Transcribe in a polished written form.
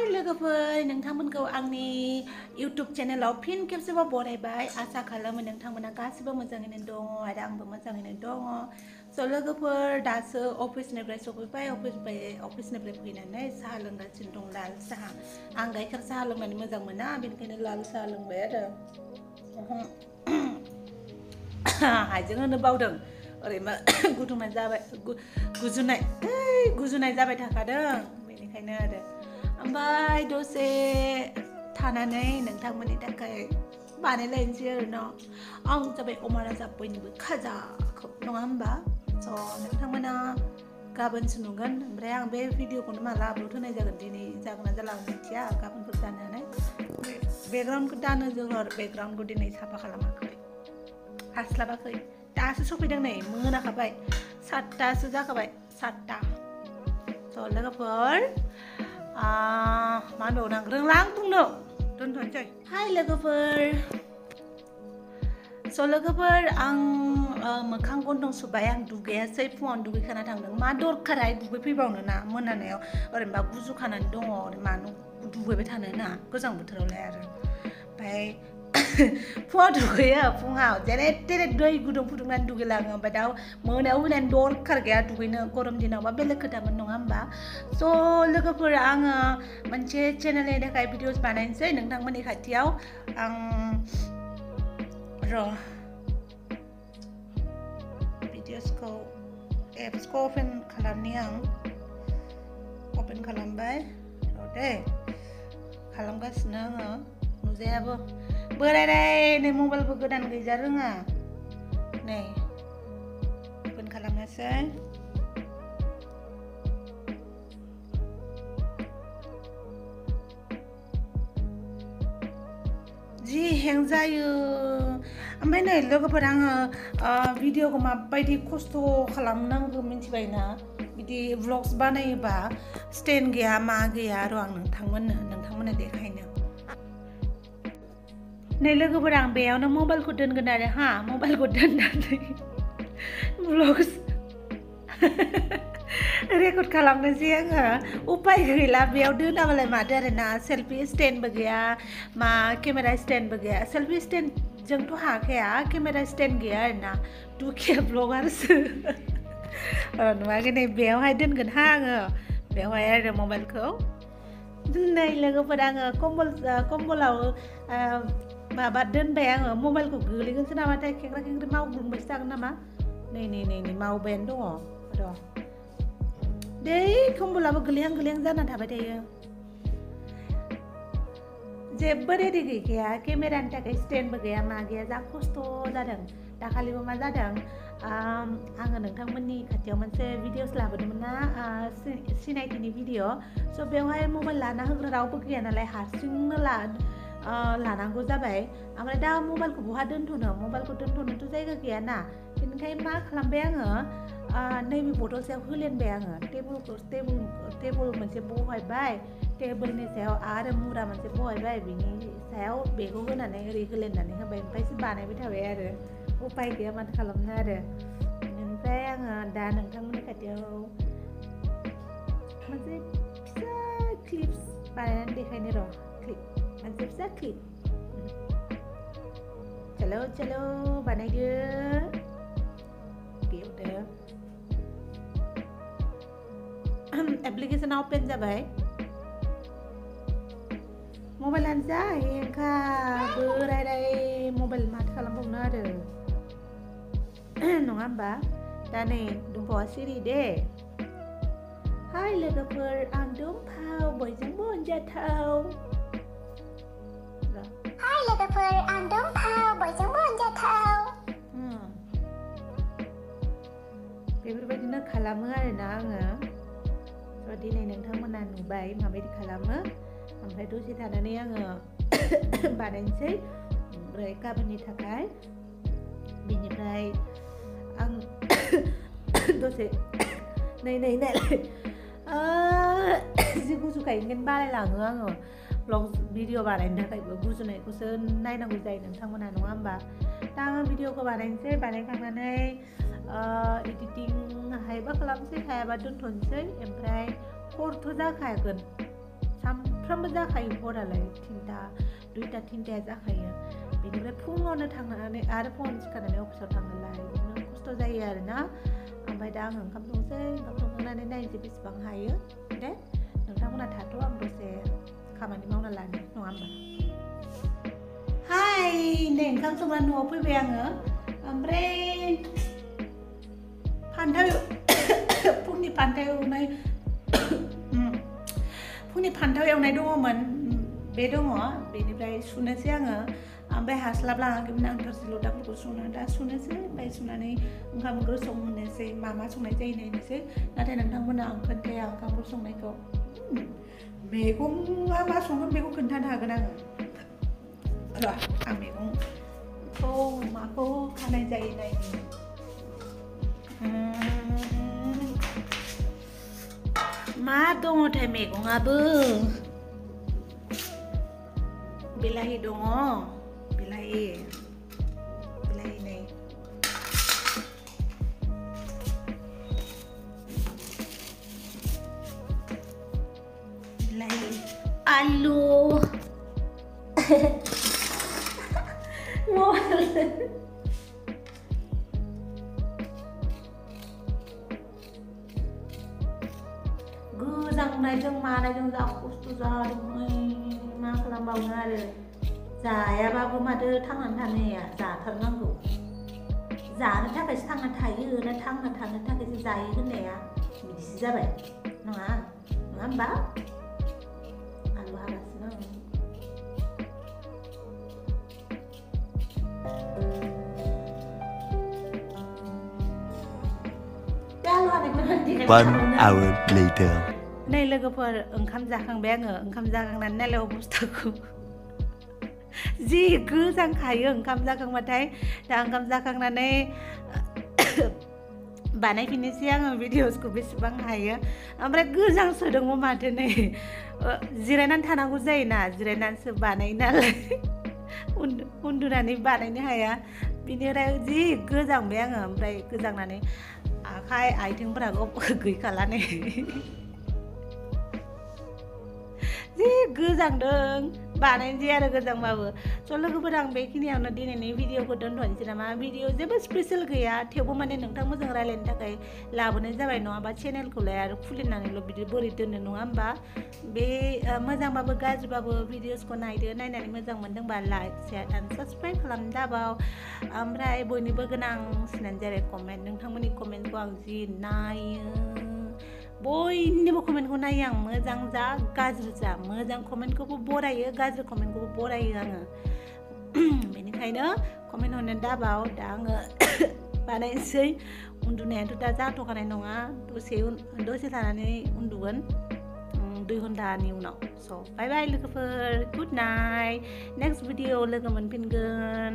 हाय लोगोफोर नोंथांमोनखौ आंनि YouTube चेनेलाव फिन खेबसेबाव बरायबाय आसा खालामो नोंथांमोना गासिबो मोजाङैनो दङ आरो आंबो मोजाङैनो दङ स' लोगोफोर दासो अफिसनिफ्राय सफैबाय अफिसनिफ्राय फैनानै साहा लोंगासिनो दं लाल साहा आं गाइखेर साहा लोंनानै मोजां मोना बेनिखायनो लाल साहा लोंबाय आरो हाइजें होनो बावदों ओरैनो गुदुंनाय जाबाय गुजुनाय जाबाय थाखादों बेनिखायनो आरो ओमफ्राय दसे थानानै नोंथांमोननि थाखाय बानायलायनोसै आरो न' आं जाबाय अमा राजा बयनिबो खाजाखौ नङा होमबा स' नोंथांमोना गाबोनसो नुगोन ओमफ्राय आं बे भिडिअखौनो माला आपल'ड होनाय जागोन दिनै जागोन ना जाला आं मिथिया गाबोनफोर जानो हानाय बेकग्राउन्डखौ दानो जोहर बेकग्राउन्डखौ दिनै साफा खालामाखै हास्लाबाखै दासो सफैदों नै मोनाखाबाय 7टासो जाखाबाय 7टा स' लोगोफोर मा होनबावनो आं रोंला आं बुंनो दोनथ'नोसै हाय लोगोफोर स' लोगोफोर आं मोखां गन्थं सुबाय आं दुगैयासै फुङावनो दुगैखाना थांदों मा दरखाराय दुगैफैबावनो ना मोनानायाव ओरैनोबा गुजुखानानै दङ मानो दुगैबाय थानो ना गोजां बोथोरावलाय आरो ओमफ्राय फुङाव दुगैयो फुङाव जेरे तेरे दै गुदुं फुदुंनानै दुगैलाङो ओमफ्राय दा मोनायाव होनानै दरखार गैया दुगैनो गरम दिनावबा बेलेग खोथामोन नङा होमबा स' लोगोफोर आङो मोनसे चेनेलनि थाखाय भिडिअस बानायनोसै नोंथांमोननि खाथियाव आं भिडिअसखौ एप्सखौ अपेन खालामनि आं अपेन खालामबाय र' दे खालामगासिनो आङो नुजायाबो बोरायराय नै मबाइलबो गोदान गैजा रोङा नै अपेन खालामनोसै जि हें जायो ओमफ्राय नै लोगोफोर आङो भिडिअखौ माबायदि खस्थ' खालामनांगौ मिथिबायना बिदि व्लग्स बानायोबा स्टेन्ड गैया मा गैया आरो आं नोंथांमोननो देखायनो नै लोगोफोर आं बेयावनो मबाइलखौ दोनगोन आरो मबाइलखौ दोननानै व्लग्स रेकर्ड खालामनोसै आङो उपाय गैला बेयाव दोनाबालाय माथो आरोना सेल्फि स्टेन्डबो गैया मा केमेरा स्टेन्डबो गैया सेल्फि स्टेन्डजोंथ' हाखाया केमेरा स्टेन्ड गैया आरोना दुखिया ब्लगारसो नुवाखै नै बेयावहाय दोनगोन आङो बेवहाय आरो मबाइलखौ नै लोगोफोर आङो कम्बलाव माबा दोनबाय आङो मबाइलखौ गोलैगोनसो नामाथाय खेंख्रा खेंख्रि मावग्लुंबायसो थागोन नामा नै मावबायानो दङ र' दै कम्बलाबो गोलैहां जाना थाबाय थायो जेबो रेडि गैखाया केमेरानि थाखाय स्टेन्डबो गैया मा गैया जा खस्थ' जादों दाखालिबो मा जादों आङो नोंथांमोननि खाथियाव मोनसे भिडिअस लाबोदोंमोन ना सिनायथिनि भिडिअ स' बेवहाय मबाइल लाना होग्रा रावबो गैया नालाय हारसिंनो लानांगौ जाबाय ओमफ्राय दा मबाइलखौ बहा दोनथ'नोथ' जायगा गैया ना बेनिखायनो मा खालामबाय आङो नैबे बथल सायाव होलेनबाय आङो टेबोल मोनसे बहायबाय टेबोलनि सायाव आरो मुरा मोनसे बहायबाय बिनि सायाव बेखौ होनानै ओरै होलेननानै होबाय ओमफ्रायसो बानायबाय थाबाय आरो उपाय गैया माथो खालामनो आरो ओमफ्राय आङो दा नोंथांमोननि खाथियाव मोनसे फिसा क्लिप्स बानायनानै देखायनो र' मोनसे फिसा क्लिप चलो बानायदो बेयावनो एप्लिकेशना अपेन जाबाय मबाइलानो जा हेंखा बोरायराय मबाइल माथो खालामबावनो आरो नङा होमबा दा नै दंफावा सिरि दे हाय लोगोफोर आं दंफाव बयजोंबो अनजाथाव हाय लोगोफोर आं दंफाव बयजोंबो अनजाथाव बेफोरबायदिनो खालामो आरोना आङो स' दिनै नोंथांमोना नुबाय माबायदि खालामो ओमफ्राय दसे थानानै आङो बानायनोसै ओमफ्राय गाबोननि थाखाय बिनिफ्राय आं दसे नै जि गुजुखायो ओंखायनो बालायलाङो आङो ब्लग भिडिअ बानायनो थाखायबो गुजुनायखौसो नायनांगौ जायो नोंथांमोना नङा होमबा दा आङो भिडिअखौ बानायनोसै बानायखांनानै एडिटिं हायोबा खालामनोसै हायाबा दोनथ'नोसै ओमफ्राय हरथ' जाखागोन सानफ्रोमबो जाखायो हरालाय 3टा 2टा 3टाया जाखायो बेनिफ्राय फुङावनो थांनानै आरो फुङावनो सिखारनानै अफिसाव थांनालाय बिदिनो खस्थ' जायो आरोना ओमफ्राय दा आङो ओंखाम संनानै नायनोसै बेसेबां हायो दे नोंथांमोना थाथ' आं दसे खामानि मावना लानो नङा होमबा हाय नै ओंखाम संनानै न'आव फैबाय आङो ओमफ्राय फुंनि फान्थाव एवनाय दङमोन बे दङ बेनिफ्राय सुनोसै आङो ओमफ्राय हास्लाबलाङाखैमोन आं थोरसि लथाफोरखौ दा सुनोसै ओमफ्राय सुनानै ओंखाम ओंख्रि संनोसै मा संनाय जायो नायनोसै नाथाय नोंथांमोना आं खोन्थाया ओंखामफोर संनायखौ मैगङा मा संगोन बेखौ खोन्थानो हागोन आङो र' आं मैगंखौ माखौ खानाय जायो नायनो मा दङथाय मैगङाबो बिलाहि दङ बिलाहि नै बिलाहि आलु गोजांनायजों मानायजों जा खस्थ' जादों मा खालामबावनो आरो जायाबाबो माथो थांनानै थानाया जाथारनांगौ जानो थाखायसो थांना थायो ना थांना थानो थाखायसो जायो होननाया बिदिसो जाबाय नङा होमबा आलु हागासिनो One hour later. नै लोगोफोर ओंखाम जाखांबाय आङो ओंखाम जाखांनानै नालाय अबस्थाखौ जि गोजांखायो ओंखाम जाखांबाथाय दा ओंखाम जाखांनानै बानायफिननोसै आङो भिडिअसखौ बेसेबां हायो ओमफ्राय गोजांसोदोंमोन माथो नै जिरायनानै थानांगौ जायोना जिरायनानैसो बानायो नालाय उन्दुनानै बानायनो हाया बिनिफ्राय जि गोजांबाय आङो ओमफ्राय गोजांनानै आखाइ आथिंफोराबो गैखाला नै जि गोजांदों बानायनोसै आरो गोजांबाबो स' लोगोफोर आं बेखिनियावनो दिनैनि भिडिअखौ दोनथ'नोसै नामा भिडिअ जेबो स्पेसियेल गैया थेवबो माने नोंथांमोनजों रायलायनो थाखाय लाबोनाय जाबाय नङाबा चेनेलखौलाय आरो खुलिनानैल' बिदि बोरै दोननो नङा होमबा बे मोजांबाबो गाज्रिबाबो भिडिअसखौ नायदो नायनानै मोजां मोनदोंबा लाइक शेयार एन्ड साबस्क्राइब खालामनो दाबाव ओमफ्राय बयनिबो गोनांसिनानो जाबाय कमेन्ट नोंथांमोननि कमेन्टखौ आं जि नायो बयनिबो कमेन्टखौ नायो आं मोजां जा गाज्रि जा मोजां कमेन्टखौबो बरायो गाज्रि कमेन्टखौबो बरायो आङो बेनिखायनो कमेन्ट हरनो दाबाव दा आङो बानायनोसै उन्दुनायाथ' दा जाथ'खानाय नङा दसे थानानै उन्दुगोन 2 घन्टानि उनाव स' बाय बाय लोगोफोर गुड नाइट नेक्स्ट भिडिअ लोगो मोनफिनगोन